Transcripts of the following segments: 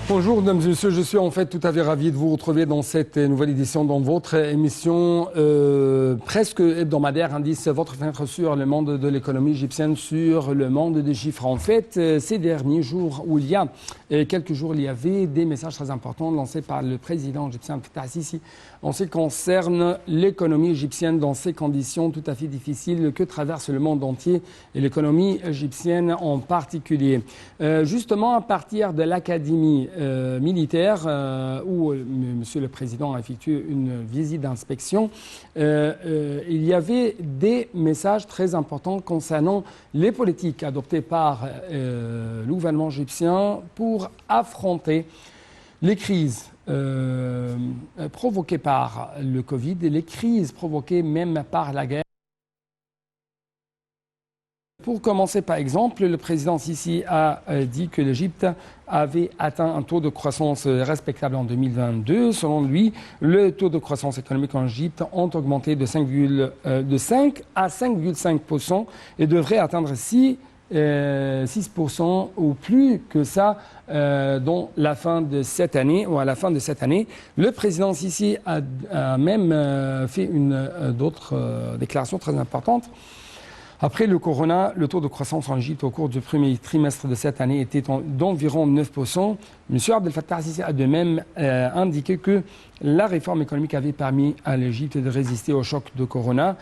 Bonjour, mesdames et messieurs, je suis en fait tout à fait ravi de vous retrouver dans cette nouvelle édition, dans votre émission presque hebdomadaire, indice votre fenêtre sur le monde de l'économie égyptienne, sur le monde des chiffres. En fait, ces derniers jours, où il y a quelques jours, il y avait des messages très importants lancés par le président égyptien Fattah al-Sisi en ce qui concerne l'économie égyptienne dans ces conditions tout à fait difficiles que traverse le monde entier et l'économie égyptienne en particulier. Justement, à partir de l'académie militaire où Monsieur le Président a effectué une visite d'inspection, il y avait des messages très importants concernant les politiques adoptées par le gouvernement égyptien pour affronter les crises provoquées par le Covid et les crises provoquées même par la guerre. Pour commencer, par exemple, le président Sisi a dit que l'Égypte avait atteint un taux de croissance respectable en 2022. Selon lui, le taux de croissance économique en Égypte ont augmenté de 5 à 5,5% et devrait atteindre 6% ou plus que ça dans la fin de cette année ou à la fin de cette année. Le président Sisi a même fait d'autres déclarations très importantes. Après le corona, le taux de croissance en Égypte au cours du premier trimestre de cette année était d'environ 9%. M. Abdel Fattah al-Sisi a de même indiqué que la réforme économique avait permis à l'Égypte de résister au choc de corona.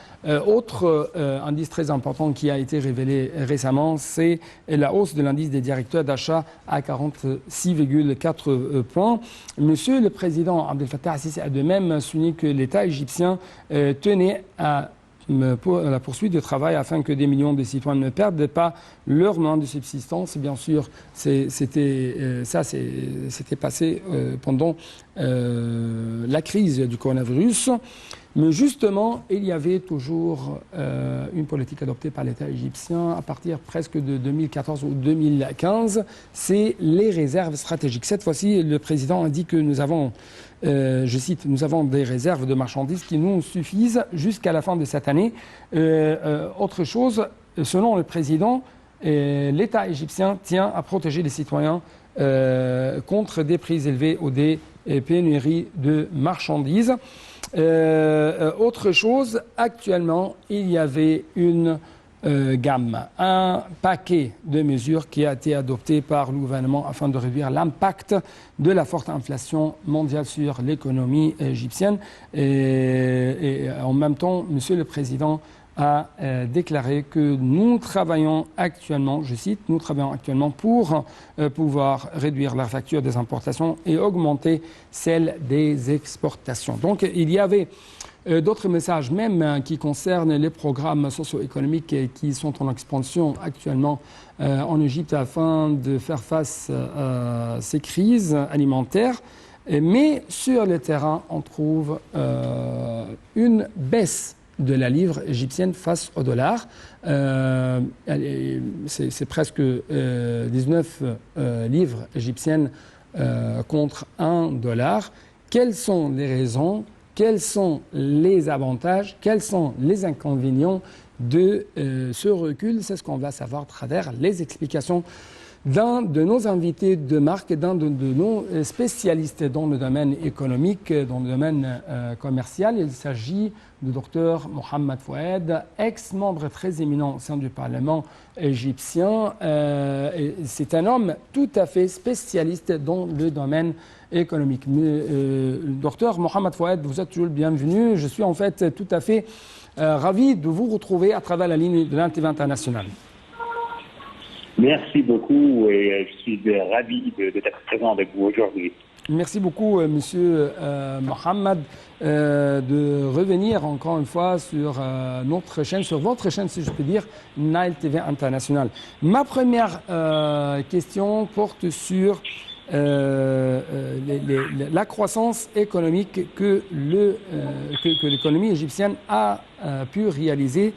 Autre indice très important qui a été révélé récemment, c'est la hausse de l'indice des directeurs d'achat à 46,4 points. Monsieur le président Abdel Fattah al-Sisi a de même souligné que l'État égyptien tenait pour la poursuite du travail afin que des millions de citoyens ne perdent pas leur moyen de subsistance. Bien sûr, c'était passé pendant la crise du coronavirus. Mais justement, il y avait toujours une politique adoptée par l'État égyptien à partir presque de 2014 ou 2015. C'est les réserves stratégiques. Cette fois-ci, le président a dit que nous avons, je cite, nous avons des réserves de marchandises qui nous suffisent jusqu'à la fin de cette année. Autre chose, selon le président, l'État égyptien tient à protéger les citoyens contre des prix élevés ou des pénuries de marchandises. Autre chose, actuellement, il y avait une gamme, un paquet de mesures qui a été adopté par le gouvernement afin de réduire l'impact de la forte inflation mondiale sur l'économie égyptienne. Et en même temps, Monsieur le Président a déclaré que nous travaillons actuellement, je cite, nous travaillons actuellement pour pouvoir réduire la facture des importations et augmenter celle des exportations. Donc il y avait d'autres messages même qui concernent les programmes socio-économiques qui sont en expansion actuellement en Égypte afin de faire face à ces crises alimentaires. Mais sur le terrain, on trouve une baisse de la livre égyptienne face au dollar. C'est presque 19 livres égyptiennes contre $1. Quelles sont les raisons? Quels sont les avantages? Quels sont les inconvénients de ce recul? C'est ce qu'on va savoir à travers les explications d'un de nos invités de marque, d'un de nos spécialistes dans le domaine économique, dans le domaine commercial. Il s'agit du docteur Mohamed Fouad, ex-membre très éminent au sein du Parlement égyptien. C'est un homme tout à fait spécialiste dans le domaine économique. Docteur Mohamed Fouad, vous êtes toujours le bienvenu. Je suis en fait tout à fait ravi de vous retrouver à travers la ligne de l'ANTV International. Merci beaucoup et je suis ravi d'être présent avec vous aujourd'hui. Merci beaucoup, Monsieur Mohamed, de revenir encore une fois sur notre chaîne, sur votre chaîne, si je peux dire, Nile TV International. Ma première question porte sur la croissance économique que l'économie égyptienne a pu réaliser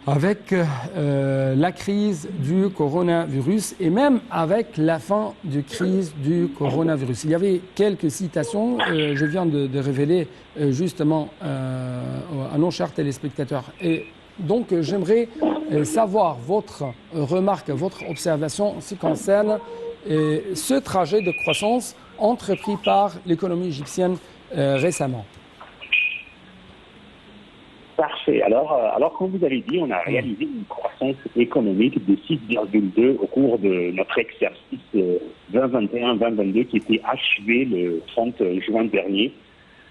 avec la crise du coronavirus et même avec la fin de crise du coronavirus. Il y avait quelques citations, je viens de révéler justement à nos chers téléspectateurs. Et donc j'aimerais savoir votre remarque, votre observation en ce qui concerne ce trajet de croissance entrepris par l'économie égyptienne récemment? Parfait. Alors, comme vous avez dit, on a réalisé une croissance économique de 6,2 au cours de notre exercice 2021-2022 qui était achevé le 30 juin dernier.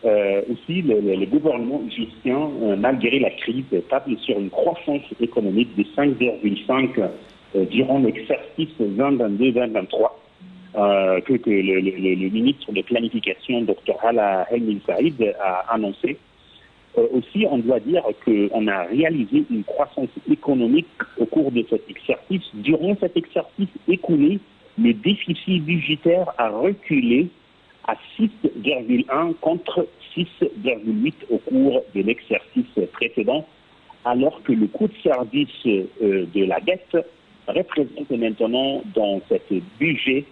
Aussi, le gouvernement égyptien, malgré la crise, table sur une croissance économique de 5,5 durant l'exercice 2022-2023 que le ministre de Planification, Dr Hala El Saïd, a annoncé. Aussi, on doit dire qu'on a réalisé une croissance économique au cours de cet exercice. Durant cet exercice écoulé, le déficit budgétaire a reculé à 6,1 contre 6,8 au cours de l'exercice précédent, alors que le coût de service de la dette représente maintenant dans cet budget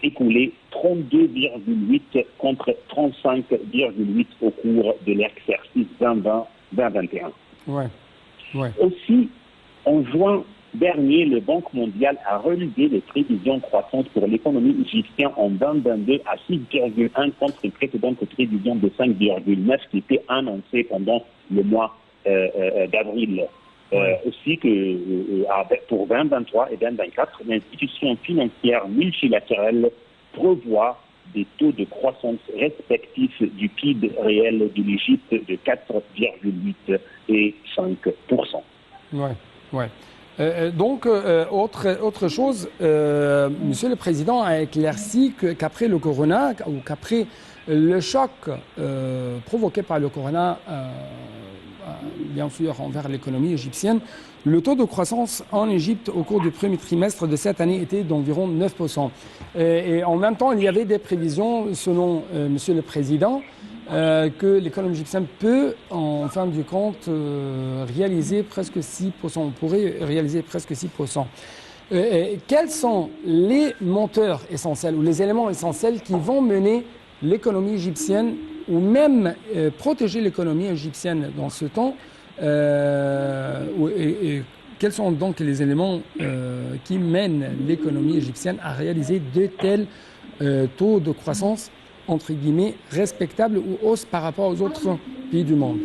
écoulé 32,8 contre 35,8 au cours de l'exercice 2020-2021. Ouais. Aussi, en juin dernier, le Banque mondiale a relevé les prévisions croissantes pour l'économie égyptienne en 2022 à 6,1 contre une précédente prévision de 5,9 qui était annoncée pendant le mois d'avril. Aussi que pour 2023 et 2024, l'institution financière multilatérale prévoit des taux de croissance respectifs du PIB réel de l'Égypte de 4,8 et 5%. Donc, autre chose, Monsieur le Président a éclairci qu'après le corona, ou qu'après le choc provoqué par le corona, bien sûr envers l'économie égyptienne, le taux de croissance en Égypte au cours du premier trimestre de cette année était d'environ 9%. Et en même temps, il y avait des prévisions, selon Monsieur le Président, que l'économie égyptienne peut, en fin du compte, réaliser presque 6%. On pourrait réaliser presque 6%. Quels sont les moteurs essentiels ou les éléments essentiels qui vont mener l'économie égyptienne ou même protéger l'économie égyptienne dans ce temps et quels sont donc les éléments qui mènent l'économie égyptienne à réaliser de tels taux de croissance entre guillemets respectables ou hausse par rapport aux autres pays du monde?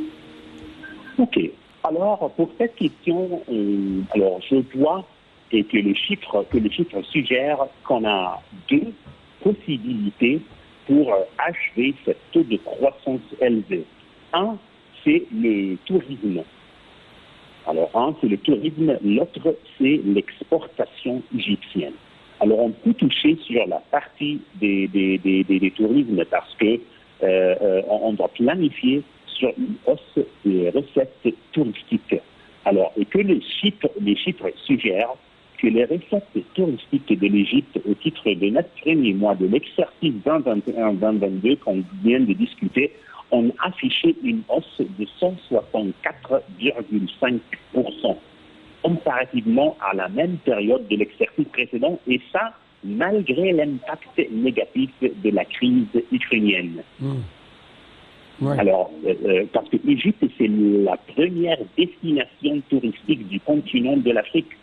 Ok. Alors pour cette question, je vois que le chiffre suggère qu'on a deux possibilités pour achever ce taux de croissance élevé. Un, c'est le tourisme. Alors, un, c'est le tourisme, l'autre, c'est l'exportation égyptienne. Alors, on peut toucher sur la partie des tourismes parce que on doit planifier sur une hausse des recettes touristiques. Alors, et que les chiffres suggèrent que les recettes touristiques de l'Égypte au titre de 9 premiers mois de l'exercice 2021-2022 qu'on vient de discuter ont affiché une hausse de 164,5% comparativement à la même période de l'exercice précédent, et ça malgré l'impact négatif de la crise ukrainienne. Alors, parce que l'Égypte, c'est la première destination touristique du continent de l'Afrique.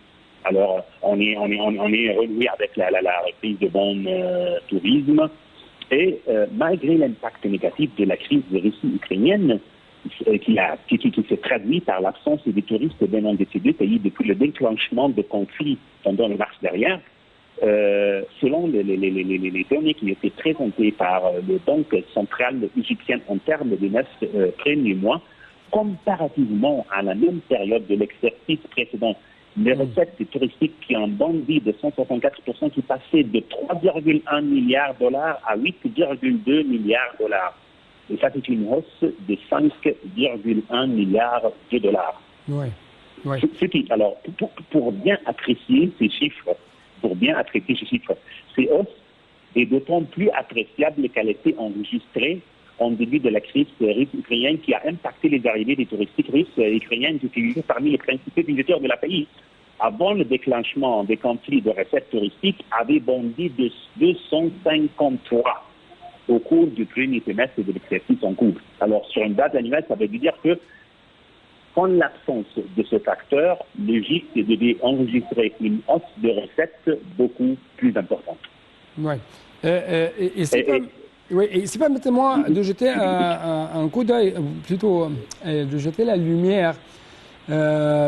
Alors, on est renoué avec la reprise de bon tourisme, et malgré l'impact négatif de la crise de Russie ukrainienne, qui s'est traduit par l'absence des touristes venant de ces deux pays depuis le déclenchement de conflits pendant le mars dernier, selon les données qui étaient présentées par le Banque centrale égyptienne en termes de 9 premiers mois, comparativement à la même période de l'exercice précédent, les recettes touristiques qui ont bondi de 164%, qui passaient de 3,1 milliards de dollars à 8,2 milliards de dollars. Et ça, c'est une hausse de 5,1 milliards de dollars. Alors, pour bien apprécier ces chiffres, ces hausses est d'autant plus appréciable qu'elle était enregistrée en début de la crise russe-ukrainienne qui a impacté les arrivées des touristes russes et ukrainiennes qui figuraient parmi les principaux visiteurs de la pays. Avant le déclenchement des conflits de recettes touristiques, avait bondi de 253 au cours du premier semestre de l'exercice en cours. Alors, sur une base annuelle, ça veut dire que, en l'absence de ce facteur, l'Égypte devait enregistrer une hausse de recettes beaucoup plus importante. Ouais. Et si permettez-moi de jeter un coup d'œil, plutôt de jeter la lumière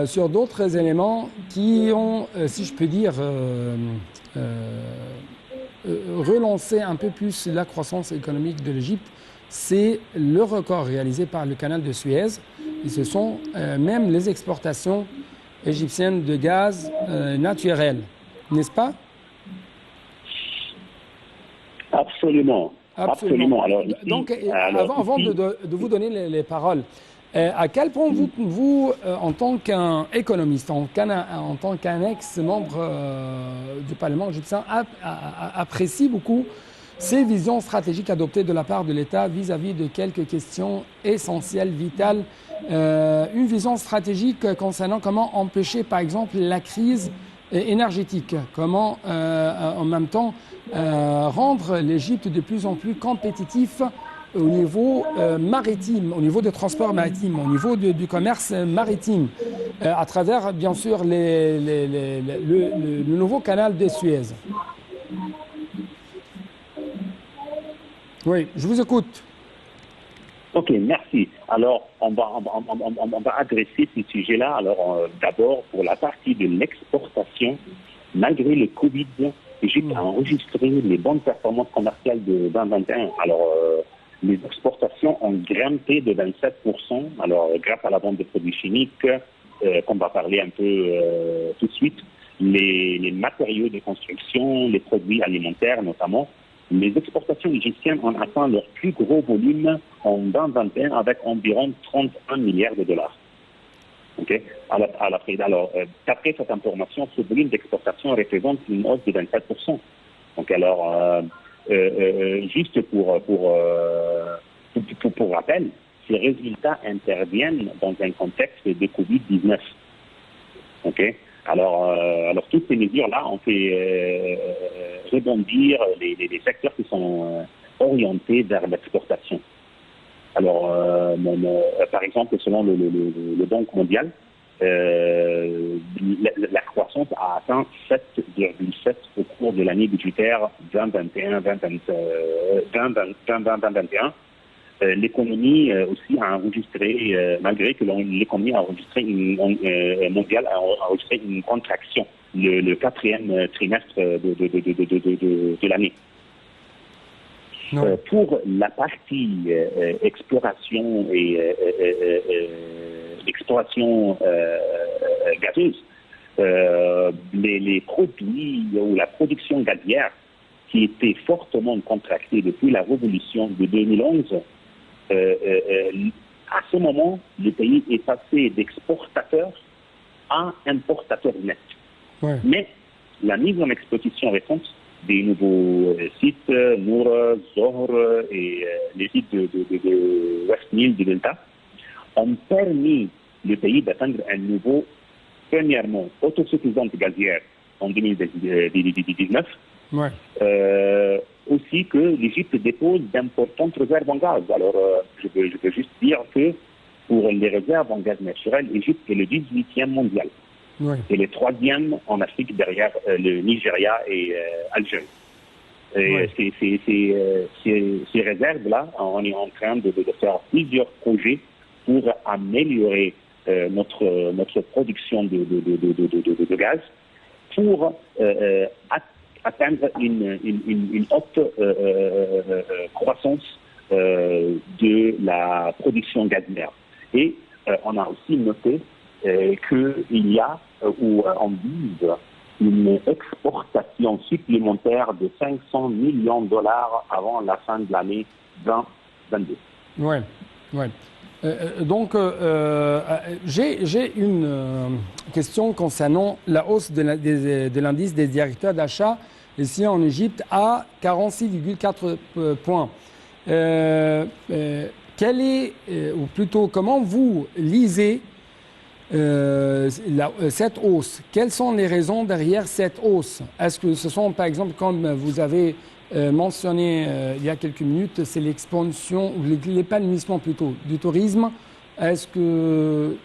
sur d'autres éléments qui ont, si je peux dire, relancé un peu plus la croissance économique de l'Égypte. C'est le record réalisé par le canal de Suez. Et ce sont même les exportations égyptiennes de gaz naturel, n'est-ce pas? Absolument. Absolument. Alors, ici, Donc, avant de vous donner les paroles, à quel point vous en tant qu'économiste, en tant qu'un ex-membre du Parlement égyptien, apprécie beaucoup ces visions stratégiques adoptées de la part de l'État vis-à-vis de quelques questions essentielles, vitales. Une vision stratégique concernant comment empêcher, par exemple, la crise énergétique, comment en même temps rendre l'Égypte de plus en plus compétitif au niveau maritime, au niveau des transports maritimes, au niveau du commerce maritime, à travers, bien sûr, le nouveau canal de Suez. Oui, je vous écoute. Ok, merci. Alors, on va adresser ce sujet-là. Alors, d'abord, pour la partie de l'exportation, malgré le Covid, l'Égypte a enregistré les bonnes performances commerciales de 2021. Alors, les exportations ont grimpé de 27%. Alors, grâce à la vente de produits chimiques, qu'on va parler un peu tout de suite, les matériaux de construction, les produits alimentaires notamment. Les exportations égyptiennes ont atteint leur plus gros volume en 2021 avec environ 31 milliards de dollars. Okay. Alors, d'après cette information, ce volume d'exportation représente une hausse de 27%. Donc, alors, juste pour rappel, ces résultats interviennent dans un contexte de Covid-19. Okay. Alors, toutes ces mesures-là ont fait rebondir les secteurs qui sont orientés vers l'exportation. Alors, par exemple, selon le Banque mondiale, la croissance a atteint 7,7 au cours de l'année budgétaire 2021. L'économie aussi a enregistré, malgré que l'économie a enregistré mondiale a enregistré une contraction le quatrième trimestre de l'année. Pour la partie exploration et exploration gazeuse, les produits ou la production gazière qui était fortement contractée depuis la révolution de 2011, à ce moment, le pays est passé d'exportateur à importateur net. Ouais. Mais la mise en exploitation récente des nouveaux sites, Nour, Zohr et les sites de West Nile, de Delta, ont permis le pays d'atteindre un niveau, premièrement, autosuffisante gazière en 2019. Ouais. Aussi que l'Égypte dépose d'importantes réserves en gaz. Alors, je veux juste dire que pour les réserves en gaz naturel, l'Égypte est le 18e mondial. Oui. Et le 3e en Afrique derrière le Nigeria et Algérie. Et oui. Ces réserves-là, on est en train de faire plusieurs projets pour améliorer notre production de gaz pour atteindre une haute croissance de la production gazière. Et on a aussi noté qu'il y a ou on vise une exportation supplémentaire de 500 millions de dollars avant la fin de l'année 2022. Oui, oui. Donc, j'ai une question concernant la hausse de l'indice des directeurs d'achat ici en Égypte à 46,4 points. Quelle est, ou plutôt, comment vous lisez cette hausse? Quelles sont les raisons derrière cette hausse? Est-ce que ce sont, par exemple, comme vous avez mentionné il y a quelques minutes, c'est l'expansion, ou l'épanouissement plutôt, du tourisme? Est-ce que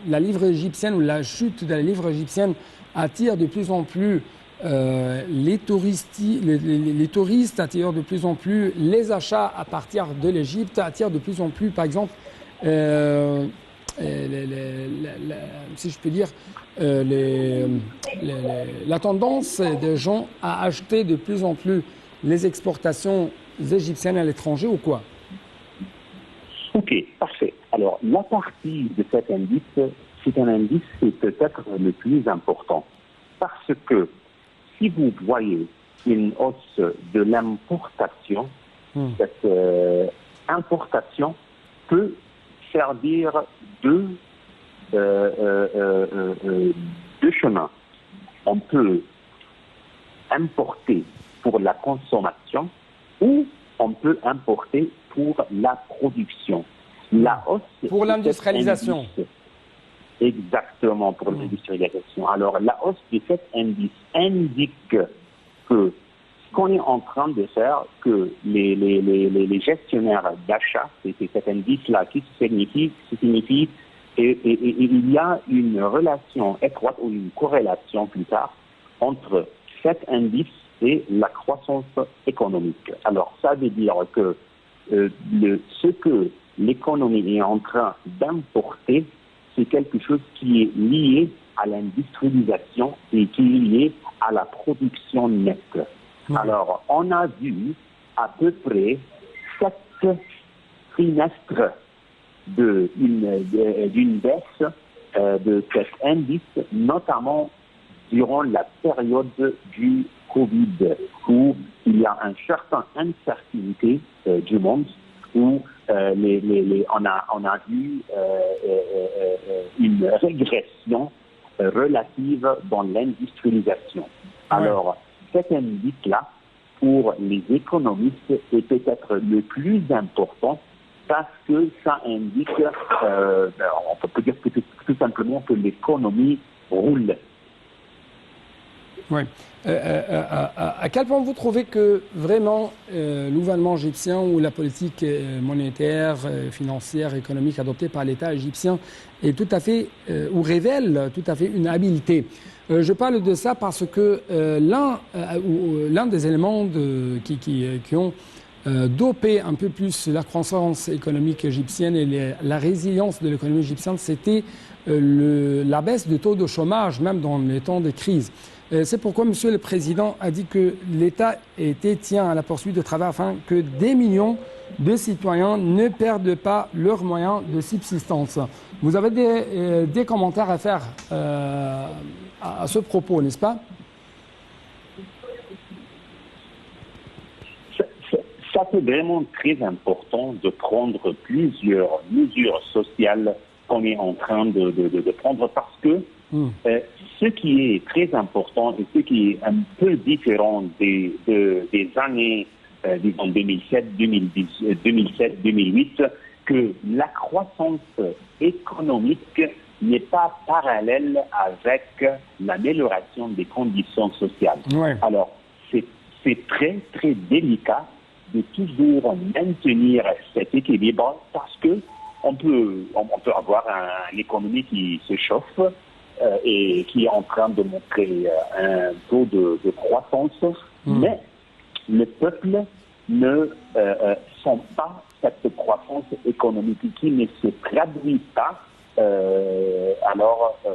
la livre égyptienne ou la chute de la livre égyptienne attire de plus en plus les touristes attirent de plus en plus, les achats à partir de l'Égypte attirent de plus en plus, par exemple, si je peux dire, la tendance des gens à acheter de plus en plus les exportations égyptiennes à l'étranger ou quoi? Ok, parfait. Alors, la partie de cet indice, c'est un indice qui est peut-être le plus important. Parce que si vous voyez une hausse de l'importation, cette importation peut servir deux chemins. On peut importer pour la consommation ou on peut importer pour la production. La hausse pour l'industrialisation. Exactement, pour l'industrialisation. Alors, la hausse de cet indice indique que ce qu'on est en train de faire, que les gestionnaires d'achat, c'est cet indice-là qui signifie et il y a une relation étroite ou une corrélation plus tard entre cet indice et la croissance économique. Alors, ça veut dire que ce que l'économie est en train d'importer, c'est quelque chose qui est lié à l'industrialisation et qui est lié à la production nette. Alors, on a vu à peu près 7 trimestres d'une baisse de cet indice, notamment durant la période du Covid, où il y a une certaine incertitude du monde, où on a vu une régression relative dans l'industrialisation. Alors, cet indice-là, pour les économistes, est peut-être le plus important parce que ça indique, on peut dire que tout simplement que l'économie roule. Oui. À quel point vous trouvez que vraiment le gouvernement égyptien ou la politique monétaire, financière, économique adoptée par l'État égyptien est tout à fait, ou révèle tout à fait une habileté? Je parle de ça parce que l'un des éléments qui ont dopé un peu plus la croissance économique égyptienne et la résilience de l'économie égyptienne, c'était la baisse du taux de chômage, même dans les temps de crise. C'est pourquoi Monsieur le Président a dit que l'État tient à la poursuite de travail afin que des millions de citoyens ne perdent pas leurs moyens de subsistance. Vous avez des commentaires à faire à ce propos, n'est-ce pas? Ça, c'est vraiment très important de prendre plusieurs mesures sociales qu'on est en train de prendre parce que ce qui est très important et ce qui est un peu différent des années, disons 2007, 2008, que la croissance économique n'est pas parallèle avec l'amélioration des conditions sociales. Ouais. Alors, c'est très, très délicat de toujours maintenir cet équilibre parce que on peut avoir une économie qui se chauffe et qui est en train de montrer un taux de croissance, mais le peuple ne sent pas cette croissance économique qui ne se traduit pas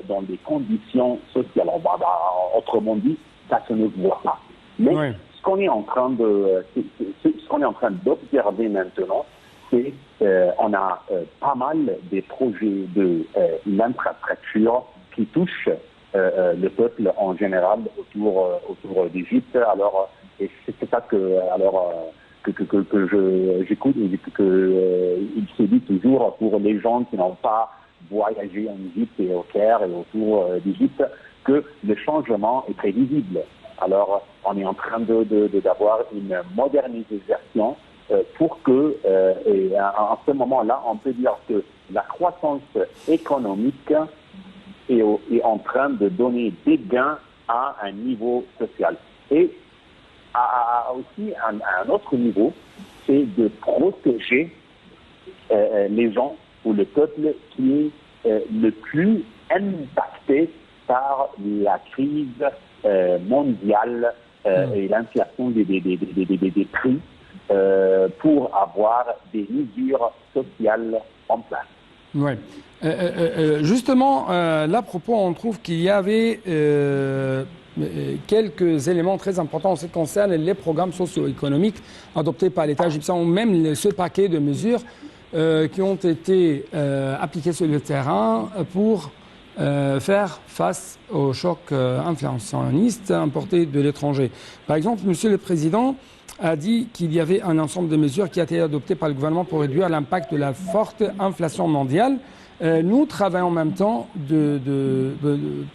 dans des conditions sociales. Autrement dit, ça se ne voit pas. Mais ce qu'on est en train d'observer maintenant, c'est on a pas mal des projets de l'infrastructure qui touchent le peuple en général autour d'Égypte. Alors, et c'est ça que j'écoute et il se dit toujours pour les gens qui n'ont pas voyagé en Égypte et au Caire et autour d'Égypte que le changement est très visible. Alors, on est en train d'avoir une modernisation pour que, et à ce moment-là, on peut dire que la croissance économique est en train de donner des gains à un niveau social. Et aussi à un autre niveau, c'est de protéger les gens ou le peuple qui est le plus impacté par la crise mondiale et l'inflation des prix pour avoir des mesures sociales en place. Oui. Justement, là, à propos, on trouve qu'il y avait quelques éléments très importants en ce qui concerne les programmes socio-économiques adoptés par l'État égyptien, ou même ce paquet de mesures qui ont été appliquées sur le terrain pour faire face au choc inflationniste importé de l'étranger. Par exemple, Monsieur le Président a dit qu'il y avait un ensemble de mesures qui a été adoptées par le gouvernement pour réduire l'impact de la forte inflation mondiale. Nous travaillons en même temps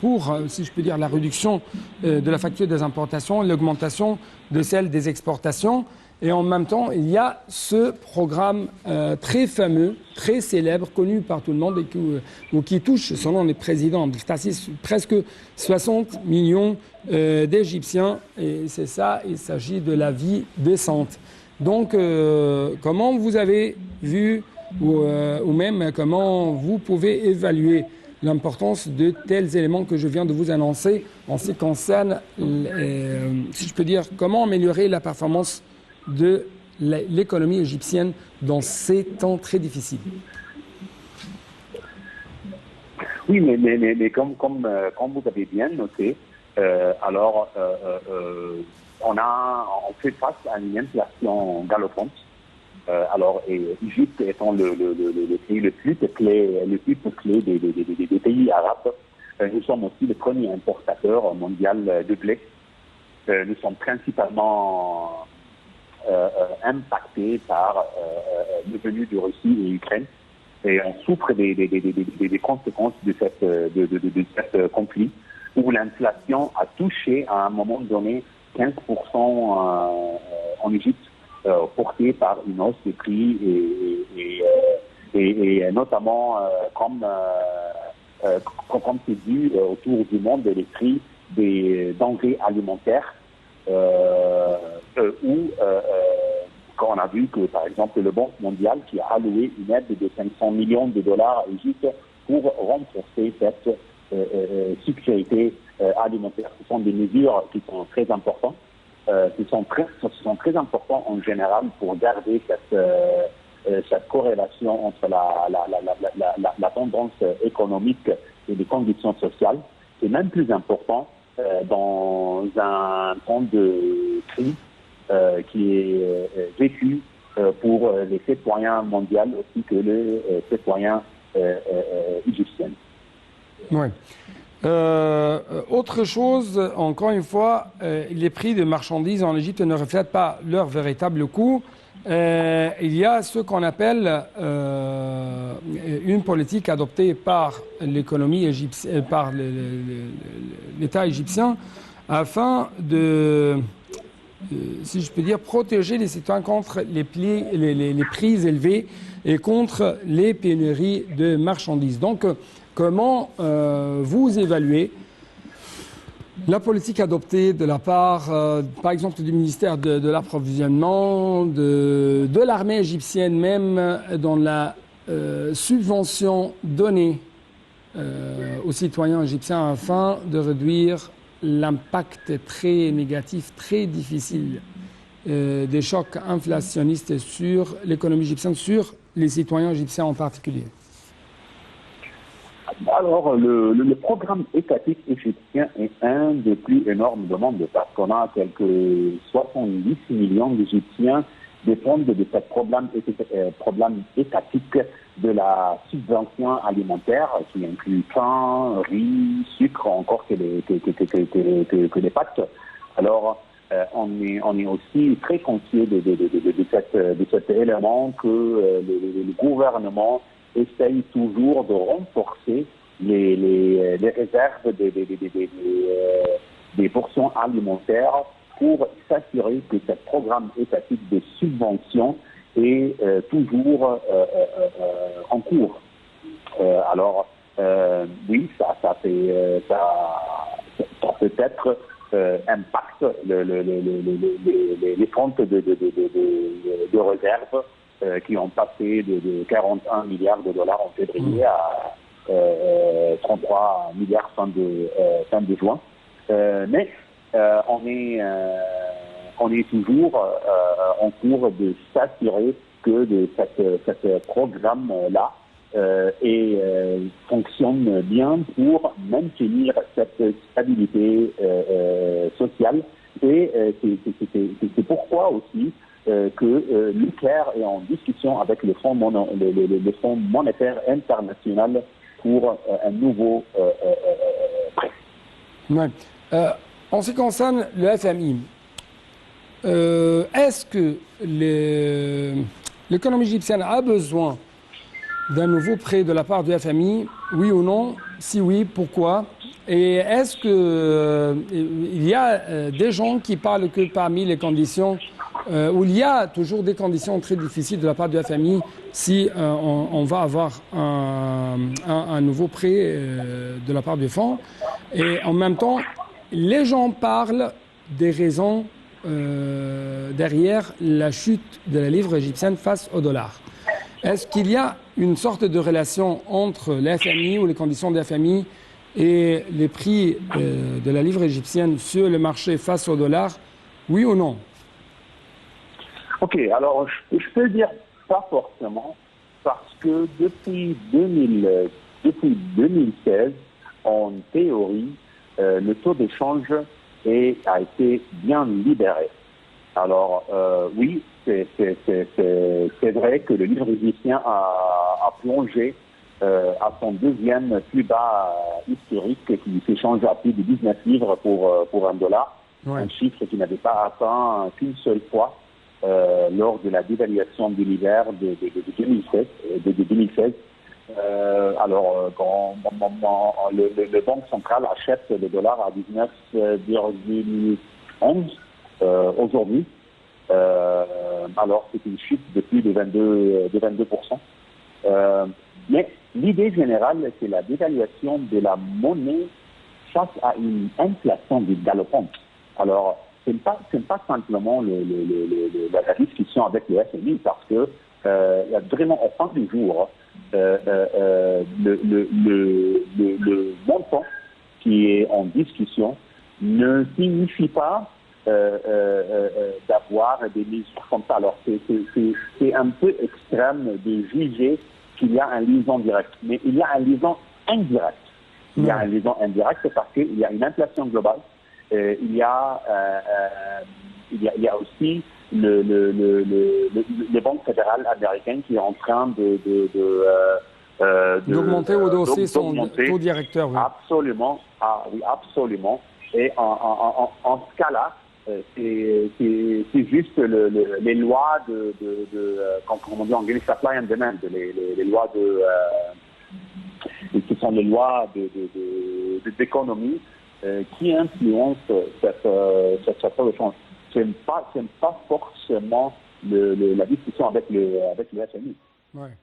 pour, si je peux dire, la réduction de la facture des importations, l'augmentation de celle des exportations. Et en même temps, il y a ce programme très fameux, très célèbre, connu par tout le monde et qui touche, selon les présidents, presque 60 millions d'Égyptiens. Et c'est ça, il s'agit de la vie décente. Donc, comment vous avez vu ou même comment vous pouvez évaluer l'importance de tels éléments que je viens de vous annoncer en ce qui concerne, si je peux dire, comment améliorer la performance de l'économie égyptienne dans ces temps très difficiles? Oui, mais comme vous avez bien noté, on fait face à une inflation galopante. Égypte étant le pays le plus peuplé des pays arabes, nous sommes aussi le premier importateur mondial de blé. Nous sommes principalement impactés par le venu de Russie et Ukraine, et on souffre des conséquences de cette conflit, où l'inflation a touché à un moment donné 15% en Égypte, porté par une hausse des prix et notamment comme c'est dit autour du monde, les prix des denrées alimentaires quand on a vu que par exemple le Banque mondiale qui a alloué une aide de 500 millions de dollars à l'Égypte pour renforcer cette sécurité alimentaire. Ce sont des mesures qui sont très importantes. Ce sont très importants en général pour garder cette corrélation entre la tendance économique et les conditions sociales. C'est même plus important dans un temps de crise qui est vécu pour les citoyens mondiaux aussi que les citoyens égyptiens. Oui. Autre chose, encore une fois, les prix de marchandises en Égypte ne reflètent pas leur véritable coût. Il y a ce qu'on appelle une politique adoptée par l'économie égyptienne, par l'État égyptien, afin de, si je peux dire, protéger les citoyens contre les prix élevés et contre les pénuries de marchandises. Donc, comment vous évaluez la politique adoptée de la part, par exemple, du ministère de l'Approvisionnement, de l'armée égyptienne même, dans la subvention donnée aux citoyens égyptiens afin de réduire l'impact très négatif, très difficile des chocs inflationnistes sur l'économie égyptienne, sur les citoyens égyptiens en particulier? Alors, le programme étatique égyptien est un des plus énormes du monde parce qu'on a quelques 70 millions d'Égyptiens dépendent de ce problème étatique de la subvention alimentaire qui inclut pain, riz, sucre, encore que les pâtes. Alors, on est aussi très conscient de cet élément que le gouvernement essaye toujours de renforcer les réserves des portions alimentaires pour s'assurer que ce programme étatique de subvention est toujours en cours. Oui, ça peut-être impacte les comptes de réserve qui ont passé de 41 milliards de dollars en février à 33 milliards fin de juin. Mais on est toujours en cours de s'assurer que ce programme-là fonctionne bien pour maintenir cette stabilité sociale. Et c'est pourquoi aussi que l'UCLAIR est en discussion avec le Fonds monétaire international pour un nouveau prêt. Ouais. En ce qui concerne le FMI, est-ce que l'économie égyptienne a besoin d'un nouveau prêt de la part du FMI, oui ou non? Si oui, pourquoi? Et est-ce que il y a des gens qui parlent que parmi les conditions où il y a toujours des conditions très difficiles de la part du FMI si on va avoir un nouveau prêt de la part du fonds? Et en même temps, les gens parlent des raisons derrière la chute de la livre égyptienne face au dollar. Est-ce qu'il y a une sorte de relation entre le FMI ou les conditions du FMI et les prix de la livre égyptienne sur le marché face au dollar, oui ou non? Ok, alors je peux dire pas forcément, parce que depuis 2016, en théorie, le taux d'échange a été bien libéré. Alors oui, c'est vrai que le livre égyptien a plongé à son deuxième plus bas historique, qui s'échange à plus de 19 livres pour un dollar, Ouais. un chiffre qui n'avait pas atteint qu'une seule fois lors de la dévaluation de l'hiver de 2016. Le Banque centrale achète le dollar à 19,11 aujourd'hui. Alors c'est une chute de plus de 22%. Mais l'idée générale, c'est la dévaluation de la monnaie face à une inflation galopante. Alors, ce n'est pas simplement la discussion avec le FMI, parce que il y a vraiment, au fin du jour, le montant qui est en discussion ne signifie pas d'avoir des mesures comme ça. Alors, c'est un peu extrême de juger qu'il y a un liaison direct, mais il y a un liaison indirect. Il y a un liaison indirect parce qu'il y a une inflation globale. Il y a aussi le Banque fédérale américaine qui est en train d'augmenter ou d'hausser son taux directeur. Oui. Absolument, oui, absolument. Et en ce cas-là, c'est juste les lois comme on dit en anglais, supply and demand, les lois ce sont les lois d'économie qui influencent cette change. Ce n'est pas forcément la discussion avec le FMI. Ouais.